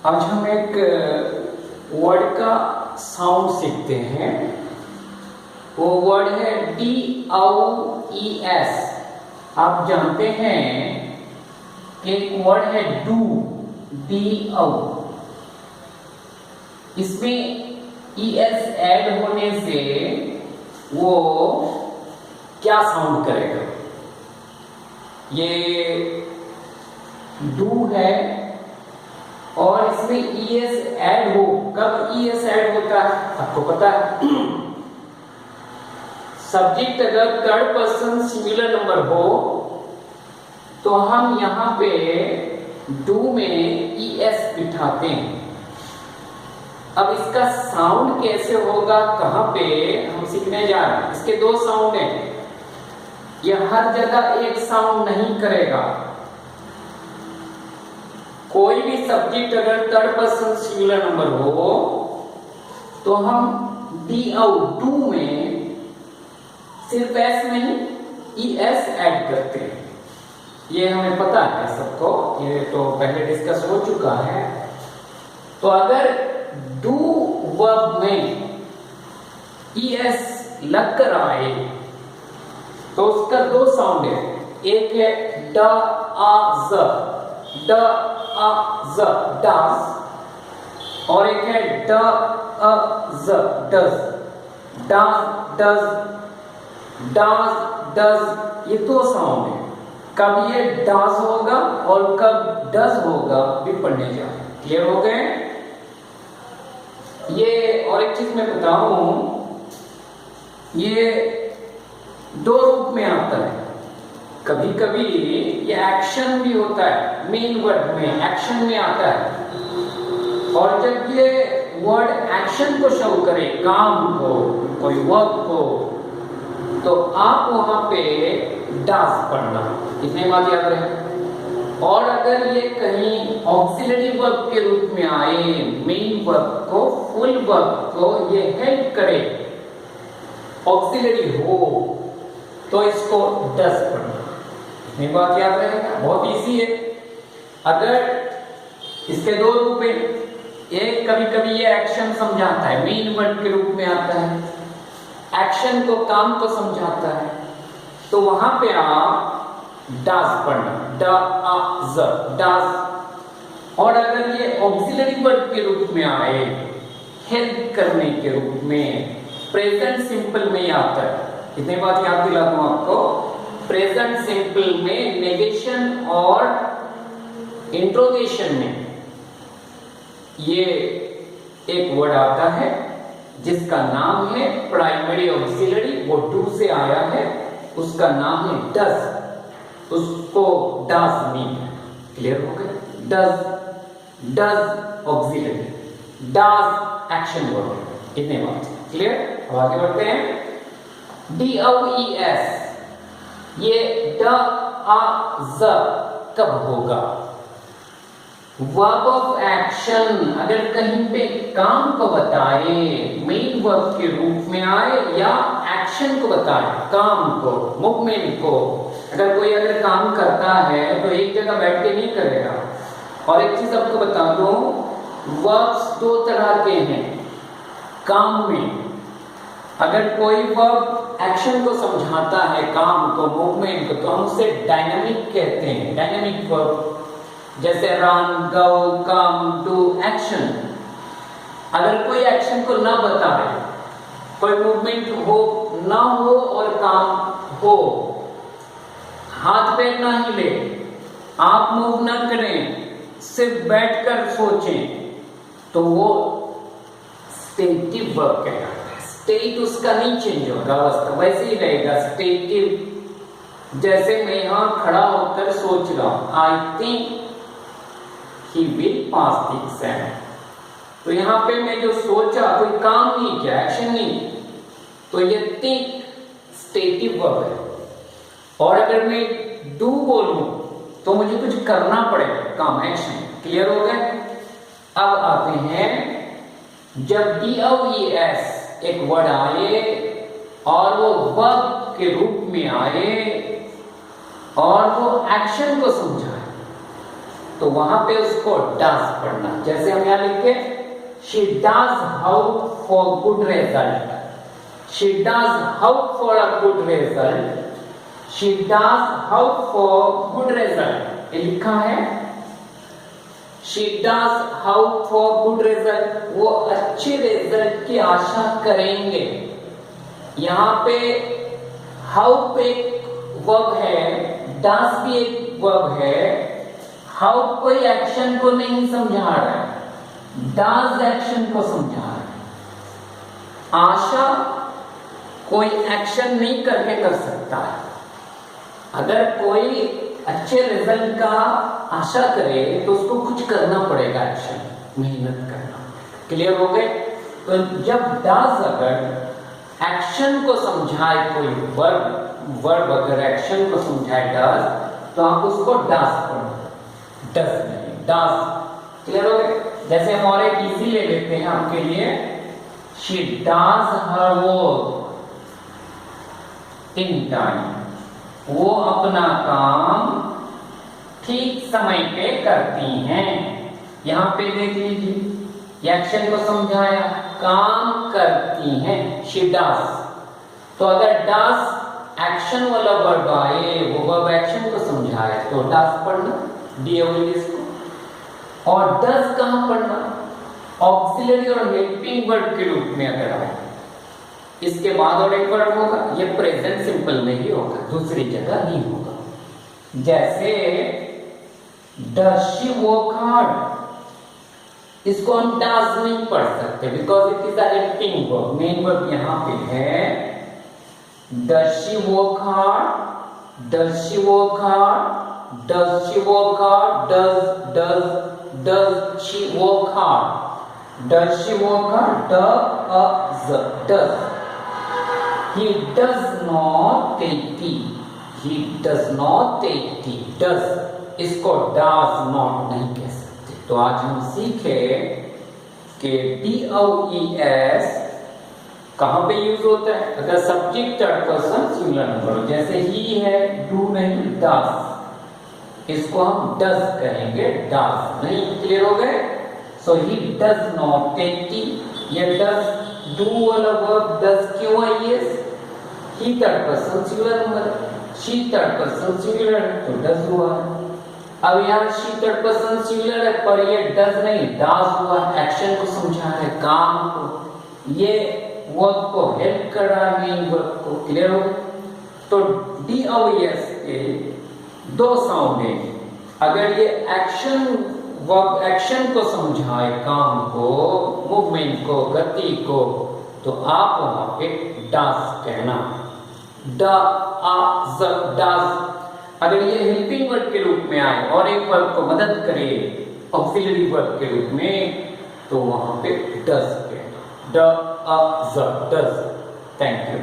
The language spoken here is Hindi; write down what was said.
आज हम एक वर्ड का साउंड सीखते हैं। वो वर्ड है DOES। आप जानते हैं एक वर्ड है डू, DO। इसमें ES ऐड होने से वो क्या साउंड करेगा? ये डू है और इसमें ES ऐड हो। कब ES ऐड होता है आपको पता है? सब्जेक्ट अगर थर्ड पर्सन सिंगुलर नंबर हो तो हम यहाँ पे डू में ES बिठाते हैं। अब इसका साउंड कैसे होगा, कहाँ पे हम सीखने जा रहे हैं। इसके दो साउंड हैं। यह हर जगह एक साउंड नहीं करेगा। कोई भी सब्जेक्ट अगर थर्ड पर्सन सिंगुलर नंबर हो तो हम डू में सिर्फ एस नहीं ES ऐड करते हैं। ये हमें पता है सबको, ये तो पहले डिस्कस हो चुका है। तो अगर डू वर्ब में ES लग कर आए तो उसका दो साउंड है। एक है ड आ ज, ड आ ज डास, और एक है ड अ ज does, dance does, dance does. ये दो साउंड है। कब ये डास होगा और कब डज होगा भी पढ़ने जा। क्लियर हो गए? ये और एक चीज मैं बताऊं, ये दो रूप में आता है। कभी कभी ये एक्शन भी होता है, मेन वर्ड में एक्शन में आता है। और जब ये वर्ड एक्शन को शो करे, काम को, कोई वर्क को, तो आप वहां पे डास पढ़ना। इतने बात याद रहे। और अगर ये कहीं ऑक्सिलरी वर्ब के रूप में आए, मेन वर्ब को, फुल वर्ब को ये हेल्प करे, ऑक्सिलरी हो, तो इसको डस पढ़ना। इतनी बात याद रहेगा, बहुत इजी है। अगर इसके दो रूप हैं, एक कभी कभी ये एक्शन समझाता है, मेन वर्ड के रूप में आता है, एक्शन को, काम को समझाता है, तो वहां पे आप डास पढ़ना, ड आ ज डास। और अगर ये ऑक्सिलरी वर्ब के रूप में आए, हेल्प करने के रूप में, प्रेजेंट सिंपल में आता है। इतनी बात याद दिला दूं आपको, प्रेजेंट सिंपल में नेगेशन और इंट्रोगेशन में ये एक वर्ड आता है जिसका नाम है प्राइमरी ऑक्सिलरी। वो डू से आया है, उसका नाम है डज। उसको डज मीन। क्लियर हो गया? Does, does auxiliary, does action word. इतने बात क्लियर। अब आगे बढ़ते हैं। DOES, ये ड आ ज कब होगा? वर्ब ऑफ एक्शन अगर कहीं पे काम को बताए, मेन वर्ब के रूप में आए, या एक्शन को बताए, काम को, मूवमेंट को। अगर कोई अगर काम करता है तो एक जगह बैठ के नहीं करेगा। और एक चीज आपको बता दूं, वर्ब्स दो तरह के हैं काम में। अगर कोई वर्ब एक्शन को समझाता है, काम को, मूवमेंट को, तो हम उसे डायनामिक कहते हैं, डायनामिक वर्ब। जैसे run, go, come, do, action. अगर कोई एक्शन को ना बताए, कोई मूवमेंट हो ना हो और काम हो, हाथ पैर ना हिले, आप मूव ना करें, सिर्फ बैठकर सोचें, तो वो स्टेटिव वर्ब कहलाता है। स्टेट उसका नहीं चेंज होगा, अवस्था वैसे ही रहेगा, स्टेटिव। जैसे मैं यहां खड़ा होकर सोच रहा हूं, I think he will pass the exam. तो यहां पे मैं जो सोचा, कोई काम नहीं किया, एक्शन नहीं, तो ये थिंक स्टेटिव वर्ब है। और अगर मैं डू बोलूं तो मुझे कुछ करना पड़ेगा, काम, एक्शन। क्लियर हो गए? अब आते हैं, जब DOES एक वर्ड आए और वो वर्ब के रूप में आए और वो एक्शन को समझाए, तो वहां पे उसको डज पढ़ना। जैसे हम यहाँ लिखे she does hope for good result, she does hope for a good result, she does hope for good result, ये लिखा है she does hope for good result, वो अच्छे रिजल्ट की आशा करेंगे। यहाँ पे होप एक वर्ब है, डज भी एक वर्ब है, होप कोई एक्शन को नहीं समझा रहा है, डज एक्शन को समझा रहा है। आशा कोई एक्शन नहीं करके कर सकता है। अगर कोई अच्छे रिजल्ट का आशा करे तो उसको कुछ करना पड़ेगा, एक्शन, मेहनत करना। क्लियर हो गए? तो जब डज अगर एक्शन को समझाए, कोई वर्ब अगर एक्शन को समझाए डज, तो आप उसको डज पढ़ो, डज नहीं, डज। क्लियर हो गए? जैसे हम और एक इजी ले लेते हैं आपके लिए, she does her work in time, वो अपना काम ठीक समय पे करती हैं। यहां पे देख लीजिए, एक्शन को समझाया, काम करती हैं, शी डज। तो अगर डज एक्शन वाला वर्ब आए, वो वर्ब एक्शन को समझाए, तो डज पढ़ना, डीओएलएस को। और डज कहां पढ़ना? ऑक्सिलरी और हेल्पिंग वर्ब के रूप में अगर आए, इसके बाद और एक वर्ड होगा, ये प्रेजेंट सिंपल में ही होगा, दूसरी जगह नहीं होगा। जैसे डज शी वर्क हार्ड, इसको हम डज नहीं पढ़ सकते because it is a helping verb, main verb यहाँ पे है। Does she work hard, does she work hard, does she work hard, does she work hard, does she work hard, does. He does not take tea. He does not take tea. Does, इसको does not नहीं कह सकते। तो आज हम सीखे कि DOES कहां पे यूज होता है? अगर subject third person singular number हो, जैसे ही है, डू नहीं, डज, इसको हम डज कहेंगे, डज नहीं। क्लियर हो गए? So he does not take T, ये डज डू वाला वर्ब डज क्यों है? ये he third person singular number, she third person singular, तो डज हुआ। अब यहाँ शी थर्ड पर्सन सिंगुलर है, पर ये डज नहीं, डज हुआ, एक्शन को समझा रहा है, काम को, ये वर्ब को हेल्प कर रहा है, मेन वर्ब को। क्लियर हो? तो DOES के दो साउंड है। अगर ये एक्शन वर्ब एक्शन को समझाए, काम को, मूवमेंट को, गति को, तो आप वहां पे डज कहना, डज। अगर ये हेल्पिंग वर्ब के रूप में आए और एक वर्ब को मदद करे ऑक्सिलरी वर्ब के रूप में, तो वहां पे डज कहना, डज। Thank you.